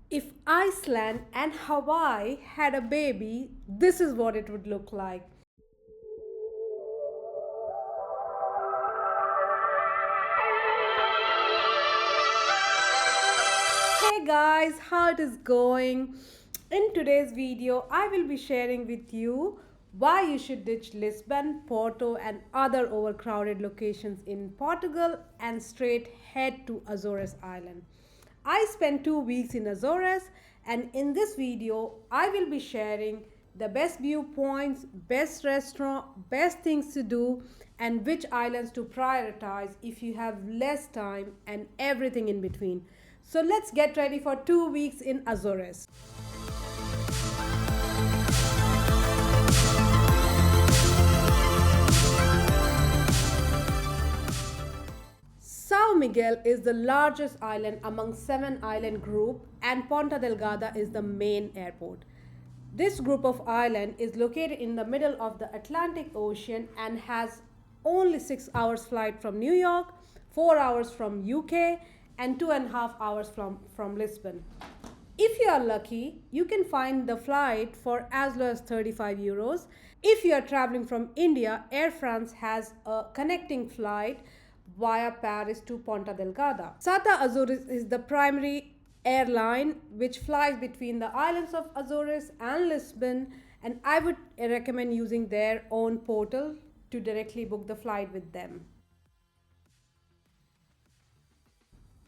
If Iceland and Hawaii had a baby, this is what it would look like. Hey guys, how it is going? In today's video, I will be sharing with you why you should ditch Lisbon, Porto, and other overcrowded locations in Portugal and straight head to Azores Island. I spent 2 weeks in Azores, and in this video, I will be sharing the best viewpoints, best restaurant, best things to do, and which islands to prioritize if you have less time and everything in between. So let's get ready for 2 weeks in Azores. Sao Miguel is the largest island among 7 island group and Ponta Delgada is the main airport. This group of island is located in the middle of the Atlantic Ocean and has only 6 hours flight from New York, 4 hours from UK and 2.5 hours from Lisbon. If you are lucky, you can find the flight for as low as 35 euros. If you are traveling from India, Air France has a connecting flight via Paris to Ponta Delgada. SATA Azores is the primary airline which flies between the islands of Azores and Lisbon, and I would recommend using their own portal to directly book the flight with them.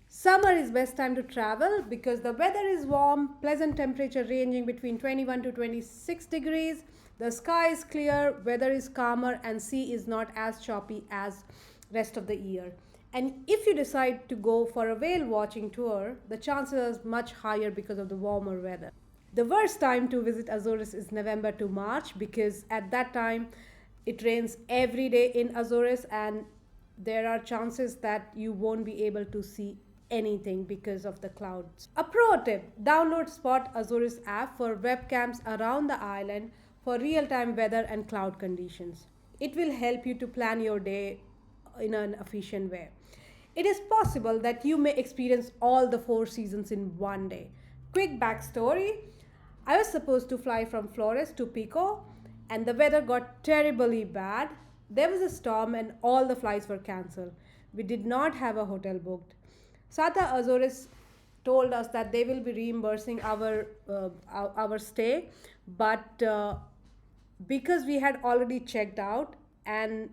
Summer is best time to travel because the weather is warm, pleasant temperature ranging between 21 to 26 degrees. The sky is clear, weather is calmer and sea is not as choppy as rest of the year. And if you decide to go for a whale watching tour, the chances are much higher because of the warmer weather. The worst time to visit Azores is November to March because at that time it rains every day in Azores and there are chances that you won't be able to see anything because of the clouds. A pro tip, download Spot Azores app for webcams around the island for real-time weather and cloud conditions. It will help you to plan your day in an efficient way. It is possible that you may experience all the 4 seasons in one day. Quick backstory, I was supposed to fly from Flores to Pico and the weather got terribly bad. There was a storm and all the flights were cancelled. We did not have a hotel booked. SATA Azores told us that they will be reimbursing our stay, but because we had already checked out and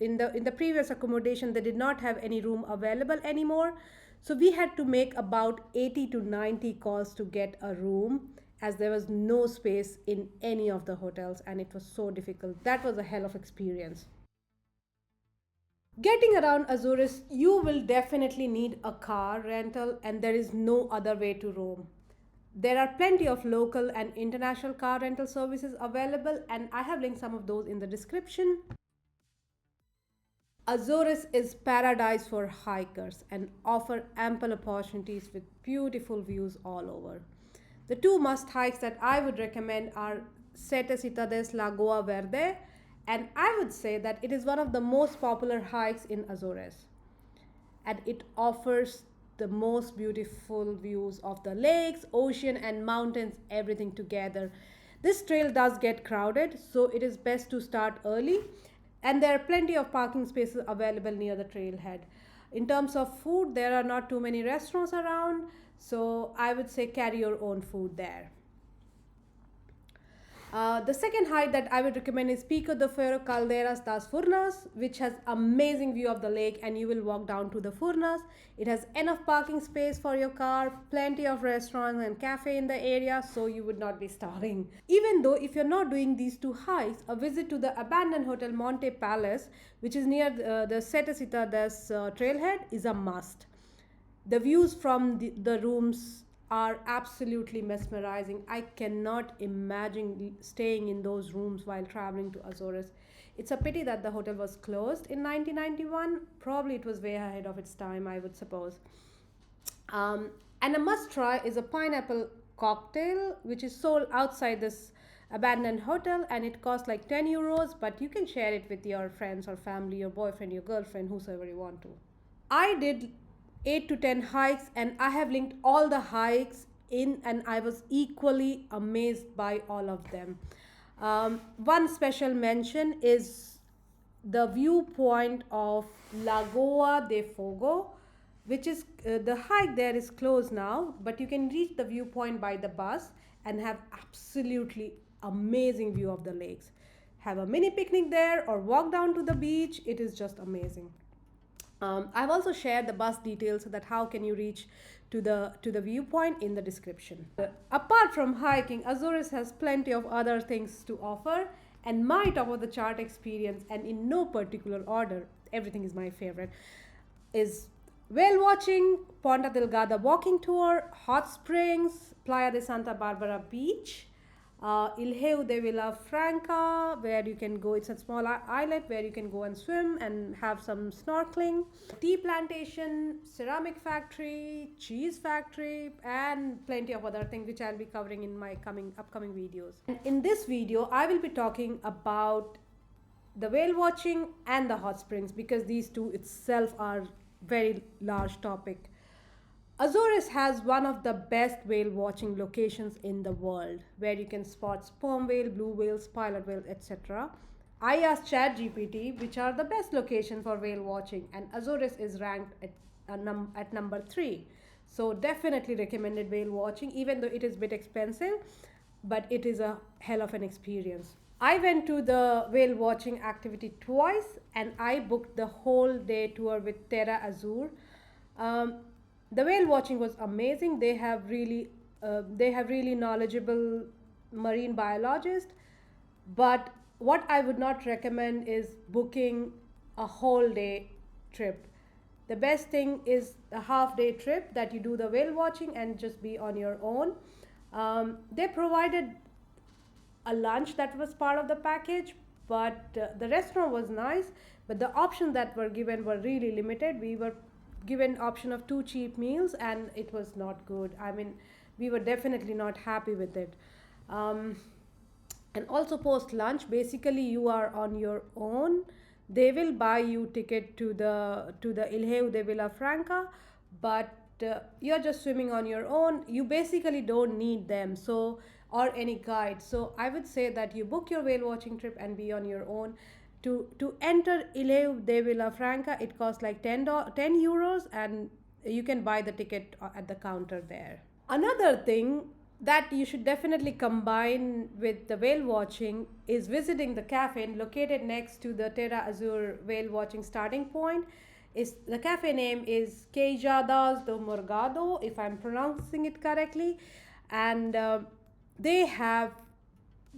in the previous accommodation they did not have any room available anymore, so we had to make about 80 to 90 calls to get a room as there was no space in any of the hotels and it was so difficult. That was a hell of experience. Getting around Azores, you will definitely need a car rental and there is no other way to roam. There are plenty of local and international car rental services available and I have linked some of those in the description. Azores is paradise for hikers and offer ample opportunities with beautiful views all over. The two must hikes that I would recommend are Sete Citades Lagoa Verde, and I would say that it is one of the most popular hikes in Azores and it offers the most beautiful views of the lakes, ocean and mountains, everything together. This trail does get crowded, so it is best to start early and there are plenty of parking spaces available near the trailhead. In terms of food, there are not too many restaurants around, so I would say carry your own food there. The second hike that I would recommend is Pico de Ferro Caldeiras das Furnas, which has amazing view of the lake and you will walk down to the Furnas. It has enough parking space for your car, plenty of restaurants and cafe in the area, so you would not be starving. Even though if you're not doing these two hikes, a visit to the abandoned Hotel Monte Palace, which is near the Sete Citades trailhead, is a must. The views from the rooms are absolutely mesmerizing. I cannot imagine staying in those rooms while traveling to Azores. It's a pity that the hotel was closed in 1991. Probably it was way ahead of its time, I would suppose. And a must try is a pineapple cocktail, which is sold outside this abandoned hotel and it costs like 10 euros, but you can share it with your friends or family, your boyfriend, your girlfriend, whosoever you want to. I did 8 to 10 hikes and I have linked all the hikes in, and I was equally amazed by all of them. One special mention is the viewpoint of Lagoa de Fogo, which is the hike there is closed now, but you can reach the viewpoint by the bus and have absolutely amazing view of the lakes. Have a mini picnic there or walk down to the beach. It is just amazing. I've also shared the bus details so that how can you reach to the viewpoint in the description. Apart from hiking, Azores has plenty of other things to offer, and my top of the chart experience, and in no particular order, everything is my favorite, is whale watching, Ponta Delgada walking tour, hot springs, Playa de Santa Barbara beach, Ilheu de Villafranca, where you can go, it's a small islet where you can go and swim and have some snorkeling, tea plantation, ceramic factory, cheese factory, and plenty of other things which I'll be covering in my upcoming videos. And in this video, I will be talking about the whale watching and the hot springs, because these two itself are very large topic. Azores has one of the best whale watching locations in the world, where you can spot sperm whale, blue whales, pilot whales, etc. I asked ChatGPT which are the best location for whale watching, and Azores is ranked at number 3. So definitely recommended whale watching, even though it is a bit expensive, but it is a hell of an experience. I went to the whale watching activity twice, and I booked the whole day tour with Terra Azur. The whale watching was amazing. They have really knowledgeable marine biologists, but what I would not recommend is booking a whole day trip. The best thing is a half-day trip that you do the whale watching and just be on your own. They provided a lunch that was part of the package, but the restaurant was nice, but the options that were given were really limited. We were given option of 2 cheap meals, and it was not good. I mean, we were definitely not happy with it. And also post lunch, basically you are on your own. They will buy you ticket to the Ilheu de Villafranca, but you're just swimming on your own. You basically don't need them, so, or any guide. So I would say that you book your whale watching trip and be on your own. To enter Ilheu de Villafranca, it costs like 10 euros, and you can buy the ticket at the counter there. Another thing that you should definitely combine with the whale watching is visiting the cafe located next to the Terra Azur whale watching starting point. The cafe name is Queijadas do Morgado, if I'm pronouncing it correctly, and they have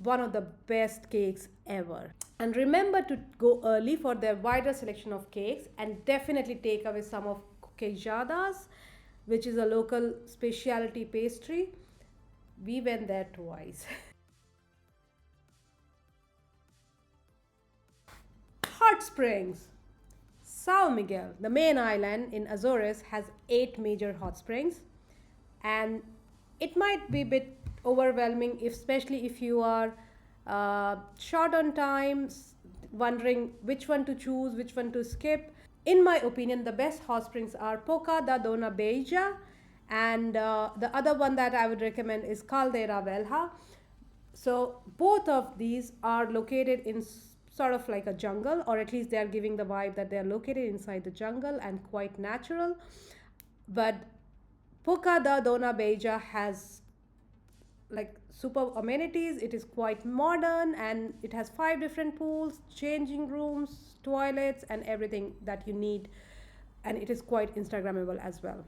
one of the best cakes ever. And remember to go early for their wider selection of cakes, and definitely take away some of queijadas, which is a local specialty pastry. We went there twice. Hot springs. Sao Miguel, the main island in Azores, has 8 major hot springs, and it might be a bit overwhelming, especially if you are short on time, wondering which one to choose, which one to skip. In my opinion, the best hot springs are Poca da Dona Beija, and the other one that I would recommend is Caldera Velha. So both of these are located in sort of like a jungle, or at least they are giving the vibe that they are located inside the jungle and quite natural. But Poca da Dona Beija has like superb amenities. It is quite modern, and it has 5 different pools, changing rooms, toilets, and everything that you need, and it is quite Instagrammable as well.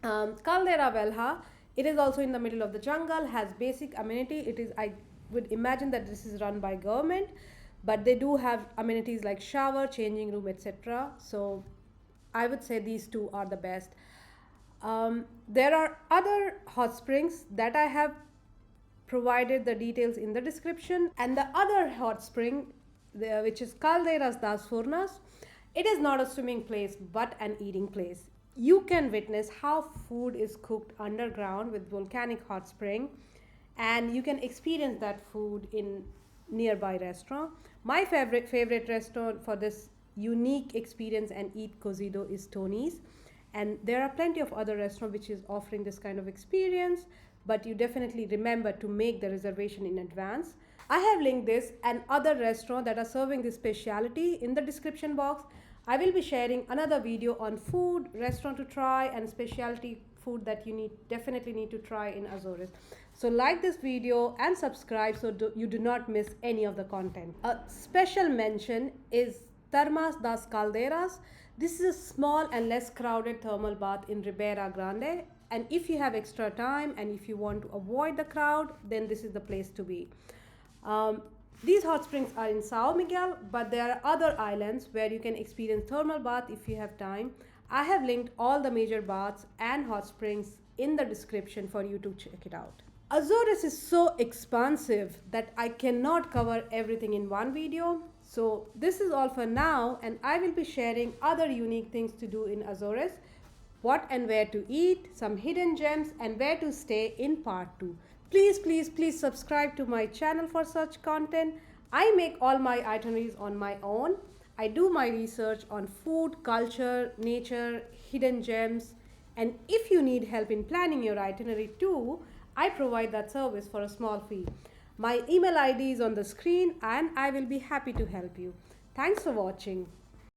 Caldera Velha, it is also in the middle of the jungle, has basic amenity. It is, I would imagine that this is run by government, but they do have amenities like shower, changing room, etc. So I would say these two are the best. There are other hot springs that I have provided the details in the description, and the other hot spring, which is Caldeiras das Furnas, it is not a swimming place but an eating place. You can witness how food is cooked underground with volcanic hot spring, and you can experience that food in nearby restaurant. My favorite restaurant for this unique experience and eat cozido is Tony's, And there are plenty of other restaurants which is offering this kind of experience, but you definitely remember to make the reservation in advance. I have linked this and other restaurants that are serving this specialty in the description box. I will be sharing another video on food, restaurant to try, and specialty food that you definitely need to try in Azores. So like this video and subscribe so you do not miss any of the content. A special mention is Termas das Caldeiras. This is a small and less crowded thermal bath in Ribeira Grande. And if you have extra time and if you want to avoid the crowd, then this is the place to be. These hot springs are in Sao Miguel, but there are other islands where you can experience thermal bath if you have time. I have linked all the major baths and hot springs in the description for you to check it out. Azores is so expansive that I cannot cover everything in one video. So this is all for now, and I will be sharing other unique things to do in Azores, what and where to eat, some hidden gems, and where to stay in part 2. Please subscribe to my channel for such content. I make all my itineraries on my own. I do my research on food, culture, nature, hidden gems, and if you need help in planning your itinerary too, I provide that service for a small fee. My email ID is on the screen and I will be happy to help you. Thanks for watching.